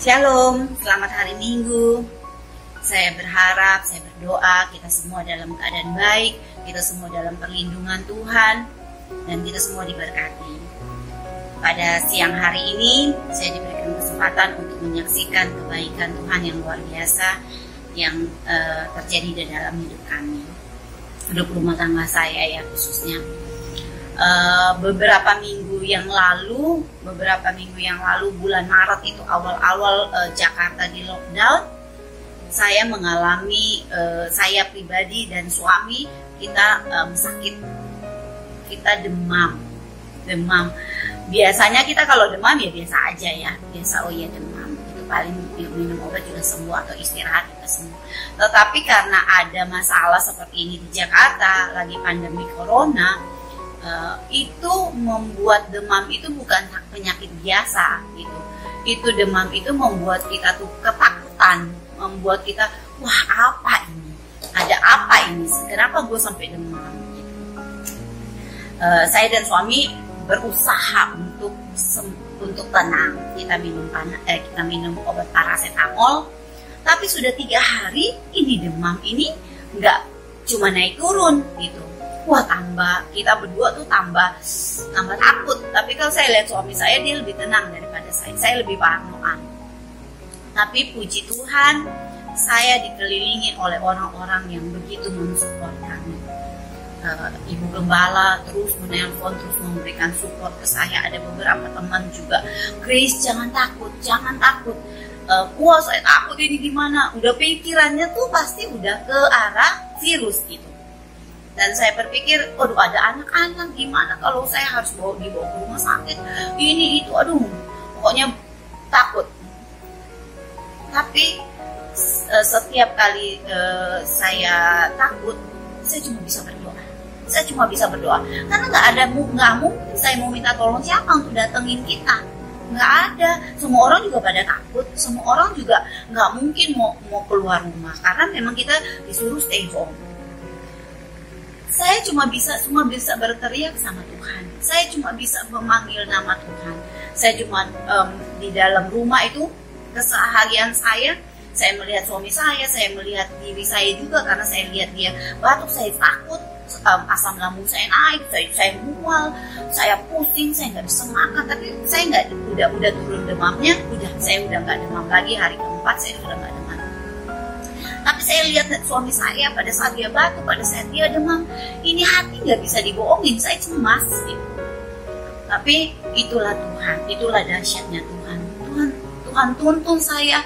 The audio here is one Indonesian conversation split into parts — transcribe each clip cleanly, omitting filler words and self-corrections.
Shalom, selamat hari Minggu. Saya berharap, saya berdoa kita semua dalam keadaan baik, kita semua dalam perlindungan Tuhan, dan kita semua diberkati. Pada siang hari ini, saya diberikan kesempatan untuk menyaksikan kebaikan Tuhan yang luar biasa yang terjadi di dalam hidup kami, hidup rumah tangga saya ya khususnya. Beberapa minggu yang lalu bulan Maret itu awal-awal Jakarta di lockdown, saya mengalami, saya pribadi dan suami kita sakit, kita demam. Biasanya kita kalau demam ya biasa aja ya, demam itu paling minum obat juga sembuh atau istirahat juga sembuh. Tetapi karena ada masalah seperti ini di Jakarta, lagi pandemi corona, itu membuat demam itu bukan penyakit biasa gitu. Itu demam itu membuat kita tuh ketakutan, membuat kita wah apa ini, ada apa ini, kenapa gue sampai demam gitu. Saya dan suami berusaha untuk tenang, kita minum obat paracetamol, tapi sudah 3 hari ini demam ini nggak cuma naik turun gitu. Wah kita berdua tuh tambah takut. Tapi kalau saya lihat suami saya, dia lebih tenang daripada saya lebih parnoan. Tapi puji Tuhan, saya dikelilingi oleh orang-orang yang begitu mensupport kami. Ibu Gembala terus menelpon, terus memberikan support ke saya. Ada beberapa teman juga, Grace jangan takut. Wah saya takut ini gimana? Udah pikirannya tuh pasti udah ke arah virus gitu. Dan saya berpikir, aduh ada anak-anak, gimana kalau saya harus dibawa ke rumah sakit, ini itu, aduh, pokoknya takut. Tapi setiap kali saya takut, saya cuma bisa berdoa. Karena nggak mungkin saya mau minta tolong siapa untuk datengin kita. Nggak ada. Semua orang juga pada takut. Semua orang juga nggak mungkin mau keluar rumah karena memang kita disuruh stay home. Saya cuma bisa berteriak sama Tuhan. Saya cuma bisa memanggil nama Tuhan. Saya cuma di dalam rumah itu keseharian saya melihat suami saya melihat diri saya juga karena saya lihat dia batuk, saya takut, asam lambung saya naik, saya mual, saya pusing, saya nggak bisa makan. Tapi saya udah turun demamnya, saya udah nggak demam lagi. Hari keempat saya sudah nggak demam. Tapi saya lihat suami saya pada saat dia batuk, pada saat dia demam, ini hati nggak bisa dibohongin, saya cemas gitu. Tapi itulah Tuhan, itulah dahsyatnya Tuhan. Tuhan tuntun saya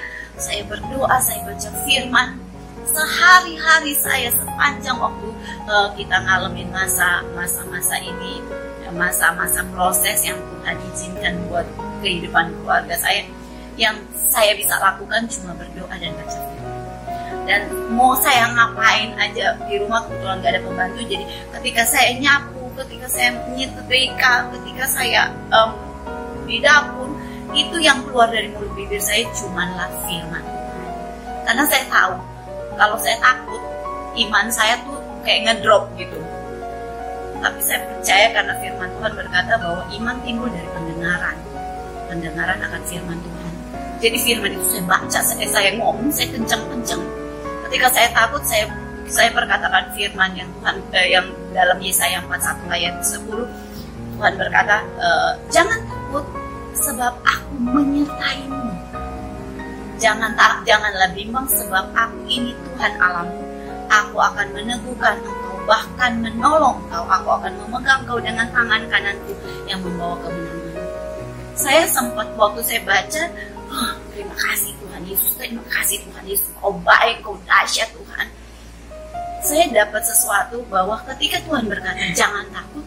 berdoa, saya baca firman. Sehari-hari saya sepanjang waktu kita ngalamin masa-masa ini, masa-masa proses yang Tuhan izinkan buat kehidupan keluarga saya, yang saya bisa lakukan cuma berdoa dan baca firman. Dan mau saya ngapain aja di rumah, kebetulan gak ada pembantu, jadi ketika saya nyapu, ketika saya nyetrika, ketika saya di dapur, itu yang keluar dari mulut bibir saya cumanlah firman Tuhan. Karena saya tahu kalau saya takut, iman saya tuh kayak ngedrop gitu. Tapi saya percaya karena firman Tuhan berkata bahwa iman timbul dari pendengaran akan firman Tuhan. Jadi firman itu saya baca, saya ngomong, saya kencang-kencang. Ketika saya takut, saya perkatakan firman yang Tuhan yang dalam Yesaya 41 ayat 10. Tuhan berkata, jangan takut sebab aku menyertaimu. Janganlah bimbang sebab aku ini Tuhan Allahmu. Aku akan meneguhkan engkau, bahkan menolong engkau. Aku akan memegang engkau dengan tangan kananku yang membawa kemenangan. Saya sempat waktu saya baca, terima kasih Tuhan Yesus, terima kasih Tuhan Yesus, kau baik, kau dahsyat Tuhan. Saya dapat sesuatu bahwa ketika Tuhan berkata jangan takut,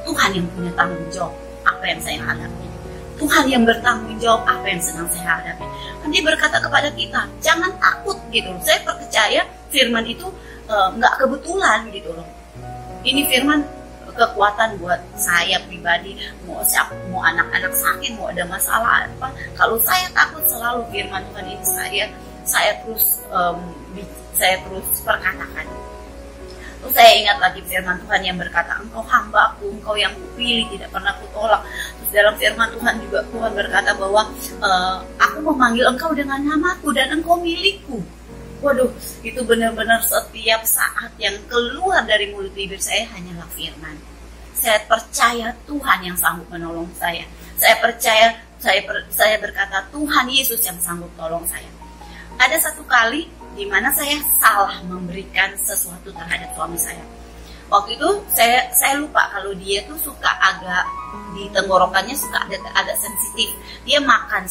Tuhan yang punya tanggung jawab apa yang saya hadapi. Tuhan yang bertanggung jawab apa yang sedang saya hadapi. Dia berkata kepada kita jangan takut gitu. Saya percaya firman itu nggak kebetulan gitu loh. Ini firman kekuatan buat saya pribadi, mau anak-anak sakit, mau ada masalah apa, kalau saya takut selalu firman Tuhan ini saya terus perkatakan. Terus saya ingat lagi firman Tuhan yang berkata, engkau hamba-Ku, engkau yang kupilih, tidak pernah kutolak. Terus dalam firman Tuhan juga Tuhan berkata bahwa aku memanggil engkau dengan namaku dan engkau milikku. Waduh, itu benar-benar setiap saat yang keluar dari mulut bibir saya hanyalah firman. Saya percaya Tuhan yang sanggup menolong saya. Saya percaya, saya berkata Tuhan Yesus yang sanggup tolong saya. Ada satu kali di mana saya salah memberikan sesuatu terhadap suami saya. Waktu itu saya lupa kalau dia tuh suka agak di tenggorokannya suka agak sensitif. Dia makan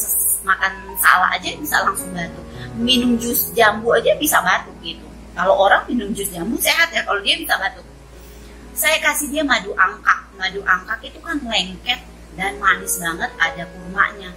salah aja bisa langsung batuk. Minum jus jambu aja bisa batuk gitu. Kalau orang minum jus jambu sehat ya, kalau dia bisa batuk. Saya kasih dia madu angkak. Madu angkak itu kan lengket dan manis banget, ada kurmanya.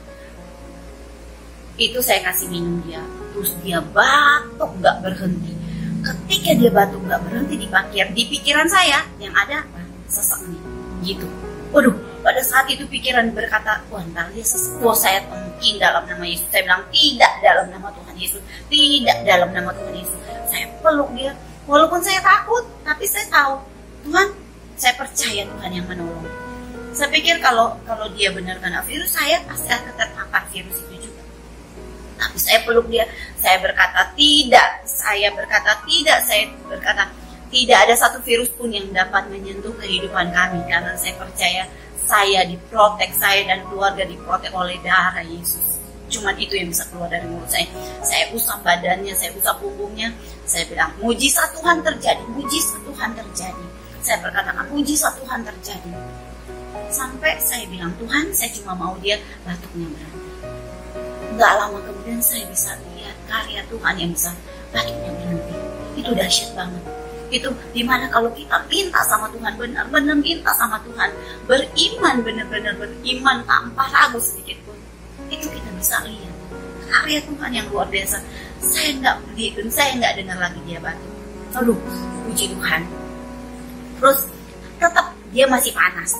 Itu saya kasih minum dia. Terus dia batuk gak berhenti. Ketika dia batuk gak berhenti di pikiran saya yang ada apa? Sesek nih, gitu. Waduh, pada saat itu pikiran berkata, wah ntar dia sesek. Wah, saya tengking dalam nama Yesus. Saya bilang tidak dalam nama Tuhan Yesus, tidak dalam nama Tuhan Yesus. Saya peluk dia, walaupun saya takut, tapi saya tahu Tuhan, saya percaya Tuhan yang menolong. Saya pikir kalau dia benar kena virus, saya pasti akan terpapar virus itu juga. Tapi saya peluk dia, saya berkata tidak, saya berkata tidak ada satu virus pun yang dapat menyentuh kehidupan kami, karena saya percaya saya diprotek, saya dan keluarga diprotek oleh darah Yesus. Cuman itu yang bisa keluar dari mulut saya. Saya usap badannya, saya usap punggungnya, saya bilang mujizat Tuhan terjadi, mujizat Tuhan terjadi. Saya berkatakan mujizat Tuhan terjadi. Sampai saya bilang, Tuhan, saya cuma mau dia batuknya berhenti. Gak lama kemudian saya bisa lihat karya Tuhan yang bisa batuknya berhenti. Itu dahsyat banget. Itu dimana kalau kita minta sama Tuhan, benar-benar minta sama Tuhan, beriman, benar-benar beriman tanpa ragu sedikit pun, itu kita bisa lihat karya Tuhan yang luar biasa. Saya nggak dengar lagi dia batuk. Aduh, puji Tuhan. Terus tetap dia masih panas.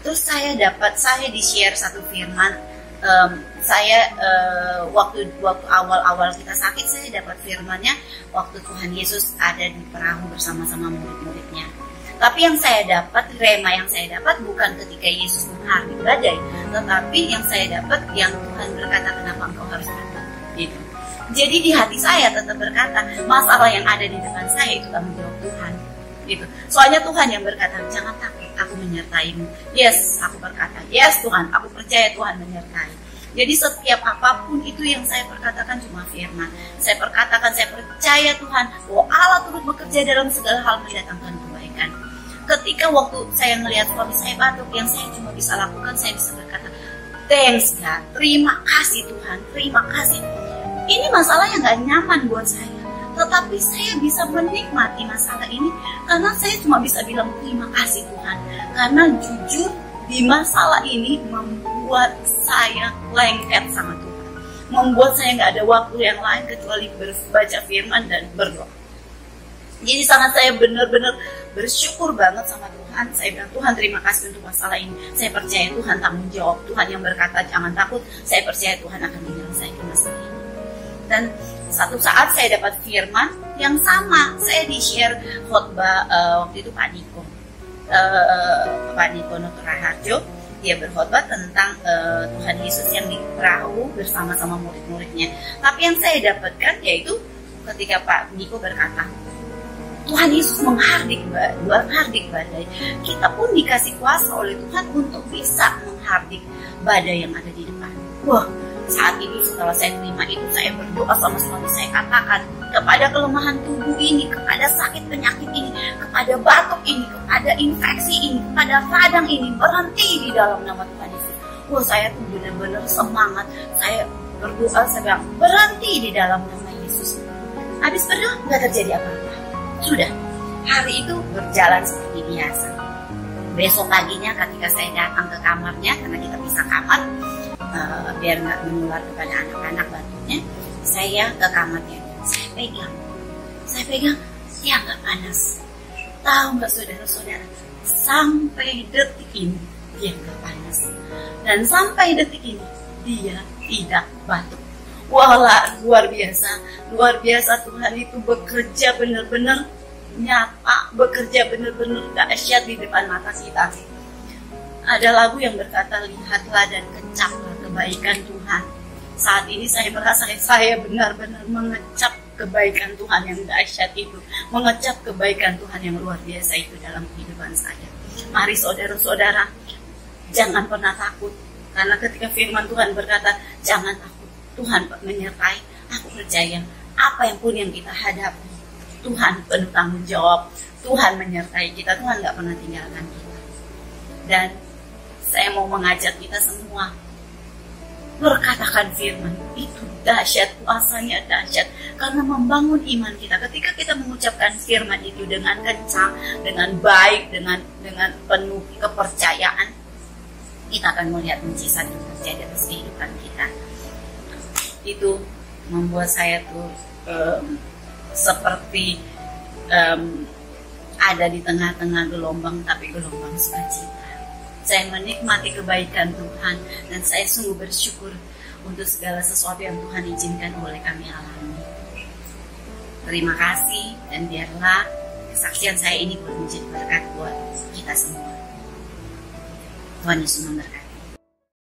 Terus saya di share satu firman. Waktu awal kita sakit, saya dapat firmannya waktu Tuhan Yesus ada di perahu bersama-sama murid-muridnya. Tapi yang saya dapat, rema yang saya dapat bukan ketika Yesus menghadapi badai, tetapi yang saya dapat yang Tuhan berkata, kenapa engkau harus takut? Gitu. Jadi di hati saya tetap berkata, masalah yang ada di depan saya itu tanggung jawab Tuhan. Gitu. Soalnya Tuhan yang berkata, jangan takut, aku menyertaimu. Yes, aku berkata, yes Tuhan, aku percaya Tuhan menyertai. Jadi setiap apapun itu yang saya perkatakan cuma firman. Saya percaya Tuhan bahwa Allah turut bekerja dalam segala hal mendatangkan kebaikan. Ketika waktu saya melihat suami saya batuk, yang saya cuma bisa lakukan, saya bisa berkata, thanks God, terima kasih Tuhan, terima kasih. Ini masalah yang gak nyaman buat saya, tetapi saya bisa menikmati masalah ini karena saya cuma bisa bilang terima kasih Tuhan. Karena jujur di masalah ini membuat saya lengket sama Tuhan, membuat saya gak ada waktu yang lain kecuali baca firman dan berdoa. Jadi sangat saya benar-benar bersyukur banget sama Tuhan. Saya bilang, Tuhan terima kasih untuk masalah ini. Saya percaya Tuhan tanggung jawab. Tuhan yang berkata jangan takut. Saya percaya Tuhan akan menyelesaikan masalah ini. Dan satu saat saya dapat firman yang sama. Saya di-share khotbah waktu itu Pak Niko Nugraharjo. Dia berkhotbah tentang Tuhan Yesus yang di perahu bersama-sama murid-muridnya. Tapi yang saya dapatkan yaitu ketika Pak Niko berkata, Tuhan Yesus menghardik badai. Kita pun dikasih kuasa oleh Tuhan untuk bisa menghardik badai yang ada di depan. Wah, saat itu setelah saya terima itu, saya berdoa sama suami saya, katakan kepada kelemahan tubuh ini, kepada sakit penyakit ini, kepada batuk ini, kepada infeksi ini, kepada radang ini, berhenti di dalam nama Tuhan Yesus. Wah, saya tuh benar-benar semangat. Saya berdoa, saya bilang berhenti di dalam nama Yesus. Habis berdoa nggak terjadi apa-apa. Sudah, hari itu berjalan seperti biasa. Besok paginya ketika saya datang ke kamarnya, karena kita pisah kamar, biar nggak menular kepada anak-anak batuknya, saya ke kamarnya. Saya pegang, dia nggak panas. Tahu nggak saudara-saudara, sampai detik ini dia nggak panas. Dan sampai detik ini dia tidak batuk. Wah, luar biasa Tuhan itu bekerja benar-benar nyata, bekerja benar-benar dahsyat di depan mata kita. Ada lagu yang berkata, lihatlah dan kecaplah kebaikan Tuhan. Saat ini saya merasa saya benar-benar mengecap kebaikan Tuhan yang dahsyat itu, mengecap kebaikan Tuhan yang luar biasa itu dalam kehidupan saya. Mari saudara-saudara, jangan pernah takut, karena ketika firman Tuhan berkata, jangan takut, Tuhan menyertai. Aku percaya apa yang pun yang kita hadapi, Tuhan penuh tanggung jawab, Tuhan menyertai kita, Tuhan gak pernah tinggalkan kita. Dan saya mau mengajak kita semua, berkatakan firman itu dahsyat, kuasanya dahsyat, karena membangun iman kita. Ketika kita mengucapkan firman itu dengan kencang, dengan baik, dengan penuh kepercayaan, kita akan melihat mujizat yang terjadi atas kehidupan kita. Itu membuat saya tuh seperti ada di tengah-tengah gelombang, tapi gelombang sukacita. Saya menikmati kebaikan Tuhan, dan saya sungguh bersyukur untuk segala sesuatu yang Tuhan izinkan oleh kami alami. Terima kasih, dan biarlah kesaksian saya ini boleh menjadi berkat buat kita semua. Tuhan Yesus memberkati.